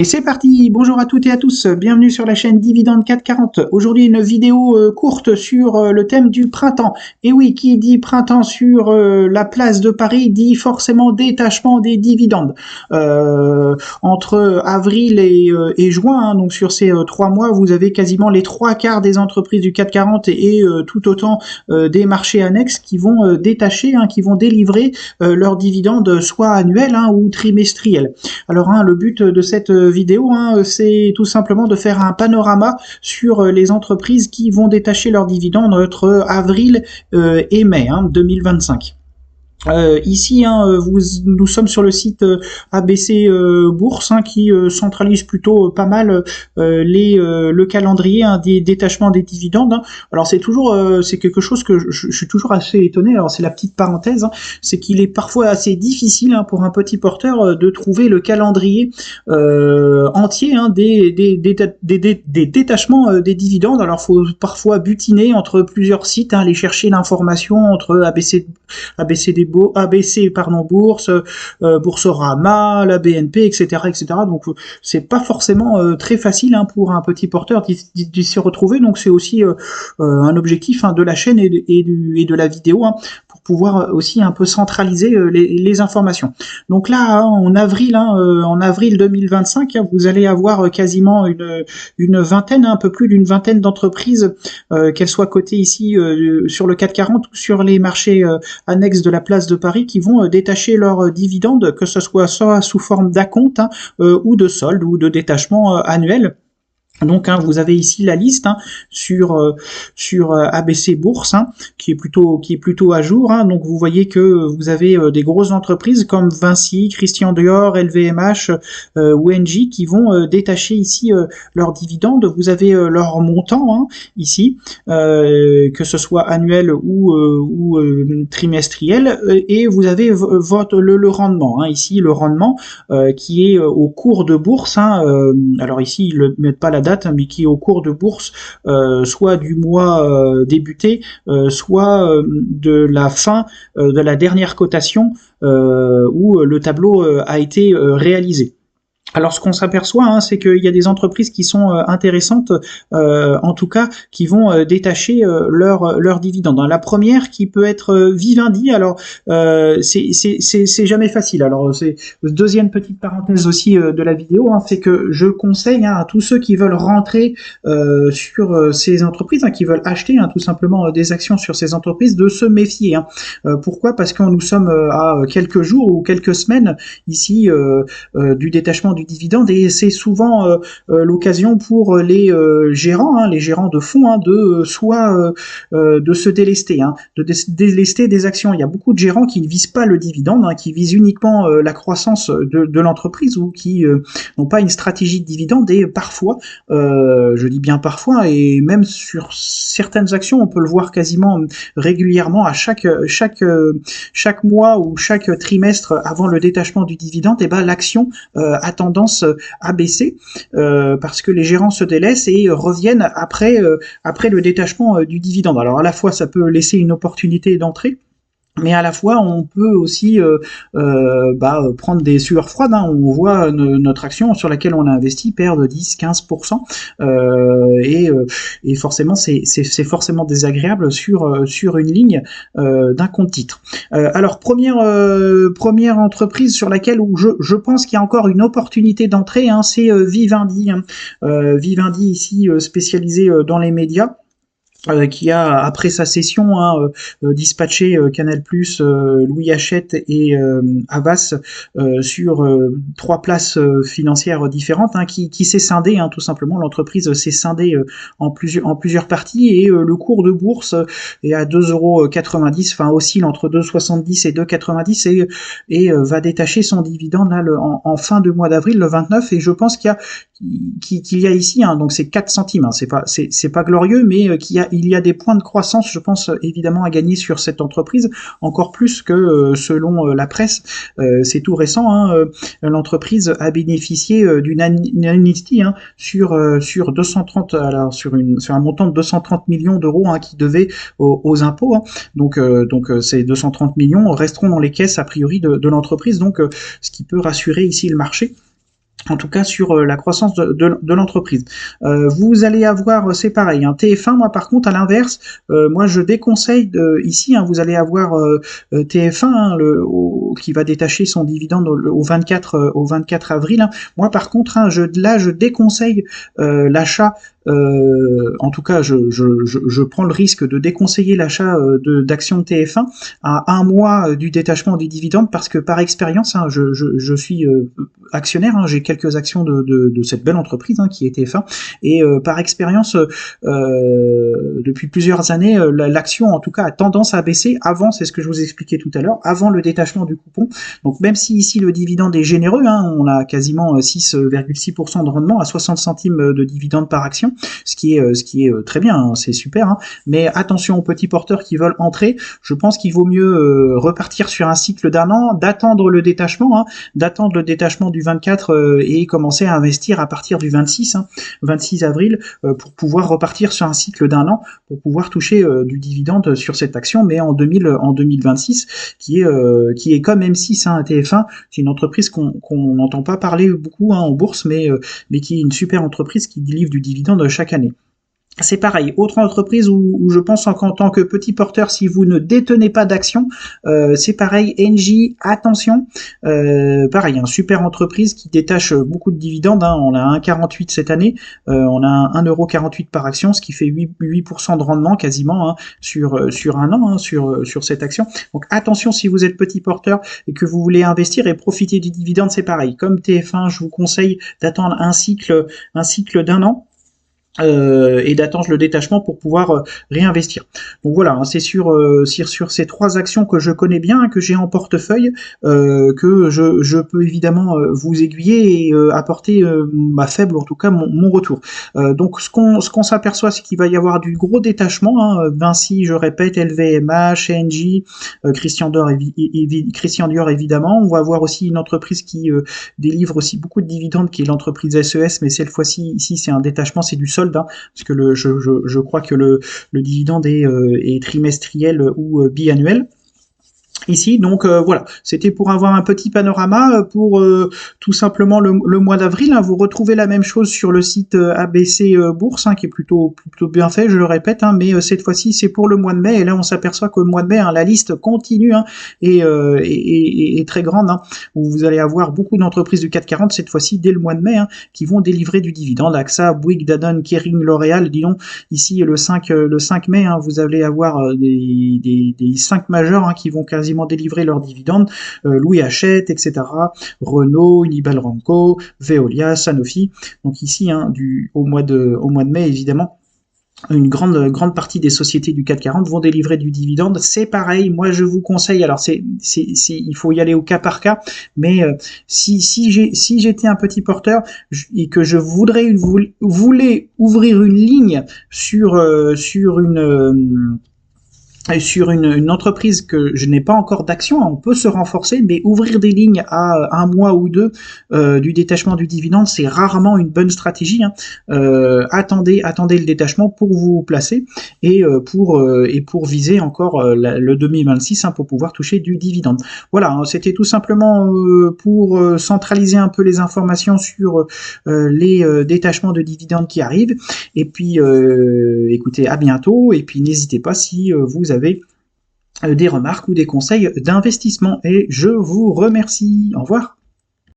Et c'est parti, bonjour à toutes et à tous, bienvenue sur la chaîne Dividende 440. Aujourd'hui une vidéo courte sur le thème du printemps. Et oui, qui dit printemps sur la place de Paris dit forcément détachement des dividendes. Entre avril et juin, hein, donc sur ces 3 mois, vous avez quasiment les 3 quarts des entreprises du 440 et tout autant des marchés annexes qui vont détacher, hein, qui vont délivrer leurs dividendes soit annuels hein, ou trimestriels. Alors hein, le but de cette vidéo, hein, c'est tout simplement de faire un panorama sur les entreprises qui vont détacher leurs dividendes entre avril et mai 2025. Ici, hein, nous sommes sur le site ABC Bourse hein, qui centralise plutôt pas mal le calendrier hein, des détachements des dividendes. Hein. Alors c'est toujours c'est quelque chose que je suis toujours assez étonné. Alors c'est la petite parenthèse, hein, c'est qu'il est parfois assez difficile hein, pour un petit porteur de trouver le calendrier entier hein, des détachements des dividendes. Alors faut parfois butiner entre plusieurs sites, hein, aller chercher l'information entre ABC Bourse, Boursorama, la BNP, etc., etc. Donc c'est pas forcément très facile hein, pour un petit porteur d'y s'y retrouver. Donc c'est aussi un objectif hein, de la chaîne et de la vidéo hein, pour pouvoir aussi un peu centraliser les informations. Donc là, hein, en avril 2025, hein, vous allez avoir quasiment une vingtaine, un peu plus d'une vingtaine d'entreprises, qu'elles soient cotées ici sur le 440 ou sur les marchés annexes de la place de Paris, qui vont détacher leurs dividendes, que ce soit sous forme d'acompte hein, ou de solde ou de détachement annuel. Donc hein, vous avez ici la liste hein, sur ABC Bourse hein, qui est plutôt à jour. Hein. Donc vous voyez que vous avez des grosses entreprises comme Vinci, Christian Dior, LVMH ou Engie qui vont détacher ici leurs dividendes. Vous avez leur montant hein, ici, que ce soit annuel ou trimestriel, et vous avez le rendement. Hein. Ici le rendement qui est au cours de bourse. Hein, alors ici ils ne mettent pas la date, mais qui est au cours de bourse, soit du mois débuté, soit de la fin de la dernière cotation où le tableau a été réalisé. Alors ce qu'on s'aperçoit, hein, c'est qu'il y a des entreprises qui sont intéressantes, en tout cas, qui vont détacher leurs dividendes. La première qui peut être Vivendi. Alors c'est jamais facile. Alors c'est deuxième petite parenthèse aussi de la vidéo, hein, c'est que je conseille hein, à tous ceux qui veulent rentrer sur ces entreprises, hein, qui veulent acheter hein, tout simplement des actions sur ces entreprises, de se méfier. Hein. Pourquoi ? Parce que nous sommes à quelques jours ou quelques semaines ici du détachement du dividende, et c'est souvent l'occasion pour les gérants, hein, les gérants de fonds, hein, de soit de se délester, hein, de délester des actions. Il y a beaucoup de gérants qui ne visent pas le dividende, hein, qui visent uniquement la croissance de l'entreprise, ou qui n'ont pas une stratégie de dividende, et parfois, je dis bien parfois, et même sur certaines actions, on peut le voir quasiment régulièrement à chaque mois ou chaque trimestre avant le détachement du dividende, et ben l'action a tendance à baisser parce que les gérants se délaissent et reviennent après le détachement du dividende. Alors à la fois ça peut laisser une opportunité d'entrée, mais à la fois on peut aussi prendre des sueurs froides. Hein. On voit notre action sur laquelle on a investi perdre 10-15%, et forcément c'est forcément désagréable sur une ligne d'un compte titre. Alors première entreprise sur laquelle où je pense qu'il y a encore une opportunité d'entrée, hein, c'est Vivendi. Hein. Vivendi ici spécialisé dans les médias. Qui a, après sa cession, hein, dispatché Canal+, Louis Hachette et Havas sur 3 places financières différentes, hein, qui s'est scindée, hein, tout simplement. L'entreprise s'est scindée en plusieurs parties, et le cours de bourse est à 2,90 €, enfin oscille entre 2,70 et 2,90, et va détacher son dividende là, en fin de mois d'avril, le 29, et je pense qu'il y a ici, hein, donc c'est 4 centimes, hein, c'est pas glorieux, mais il y a des points de croissance, je pense, évidemment, à gagner sur cette entreprise, encore plus que selon la presse, c'est tout récent, hein, l'entreprise a bénéficié d'une amnistie hein, sur 230, alors sur un montant de 230 millions d'euros hein, qui devait aux impôts. Hein. Donc ces 230 millions resteront dans les caisses a priori de l'entreprise, donc ce qui peut rassurer ici le marché. en tout cas sur la croissance de l'entreprise. Vous allez avoir, c'est pareil, un TF1, moi par contre à l'inverse, moi je déconseille ici, hein, vous allez avoir TF1 hein, qui va détacher son dividende au 24 avril. Hein. Moi par contre, hein, je déconseille l'achat. En tout cas, je prends le risque de déconseiller l'achat d'actions de TF1 à un mois du détachement du dividende parce que par expérience, hein, je suis actionnaire, hein, j'ai quelques actions de cette belle entreprise hein, qui est TF1 et par expérience, depuis plusieurs années, l'action en tout cas a tendance à baisser avant, c'est ce que je vous expliquais tout à l'heure, avant le détachement du coupon. Donc même si ici le dividende est généreux, hein, on a quasiment 6,6% de rendement à 60 centimes de dividende par action, ce qui est très bien, hein, c'est super. Hein, mais attention aux petits porteurs qui veulent entrer. Je pense qu'il vaut mieux repartir sur un cycle d'un an, d'attendre le détachement, hein, d'attendre le détachement du 24 et commencer à investir à partir du 26, hein, 26 avril, pour pouvoir repartir sur un cycle d'un an, pour pouvoir toucher du dividende sur cette action, mais en 2026, qui est comme M6, hein, TF1, c'est une entreprise qu'on n'entend pas parler beaucoup hein, en bourse, mais qui est une super entreprise qui délivre du dividende chaque année. C'est pareil, autre entreprise où je pense en tant que petit porteur, si vous ne détenez pas d'actions, c'est pareil, Engie, attention, pareil, une super entreprise qui détache beaucoup de dividendes, hein, on a 1,48 cette année, on a 1,48€ par action, ce qui fait 8% de rendement quasiment hein, sur un an hein, sur cette action. Donc attention si vous êtes petit porteur et que vous voulez investir et profiter du dividende, c'est pareil, comme TF1, je vous conseille d'attendre un cycle d'un an. Et d'attendre le détachement pour pouvoir réinvestir. Donc voilà, hein, c'est sur ces trois actions que je connais bien, que j'ai en portefeuille, que je peux évidemment vous aiguiller et apporter ma faible, en tout cas mon retour. Donc ce qu'on s'aperçoit, c'est qu'il va y avoir du gros détachement. Hein, Vinci, je répète, LVMH, Engie, Christian Dior évidemment. On va avoir aussi une entreprise qui délivre aussi beaucoup de dividendes, qui est l'entreprise SES, mais cette fois-ci, ici, c'est un détachement, c'est du solde, hein, parce que je crois que le dividende est trimestriel ou biannuel. Ici, donc voilà, c'était pour avoir un petit panorama pour tout simplement le mois d'avril. Hein, vous retrouvez la même chose sur le site ABC Bourse, hein, qui est plutôt bien fait, je le répète, hein, mais cette fois-ci c'est pour le mois de mai. Et là, on s'aperçoit que le mois de mai, hein, la liste continue hein, et est très grande. Hein, où vous allez avoir beaucoup d'entreprises du CAC 40 cette fois-ci dès le mois de mai, hein, qui vont délivrer du dividende. AXA, Bouygues, Danone, Kering, L'Oréal. Disons ici le 5 mai, hein, vous allez avoir des 5 majeurs hein, qui vont quasiment délivrer leurs dividendes, Louis Hachette, etc., Renault, Unibail-Rodamco, Veolia, Sanofi. Donc ici, hein, au mois de mai, évidemment, une grande partie des sociétés du CAC 40 vont délivrer du dividende. C'est pareil, moi je vous conseille, alors il faut y aller au cas par cas, mais si j'étais un petit porteur et que je voulais ouvrir une ligne sur une entreprise que je n'ai pas encore d'action, on peut se renforcer, mais ouvrir des lignes à un mois ou deux du détachement du dividende, c'est rarement une bonne stratégie. Hein. Attendez le détachement pour vous placer et pour viser encore le 2026 hein, pour pouvoir toucher du dividende. Voilà, hein, c'était tout simplement pour centraliser un peu les informations sur les détachements de dividendes qui arrivent. Et puis, écoutez, à bientôt. Et puis, n'hésitez pas si vous avez des remarques ou des conseils d'investissement. Et je vous remercie. Au revoir.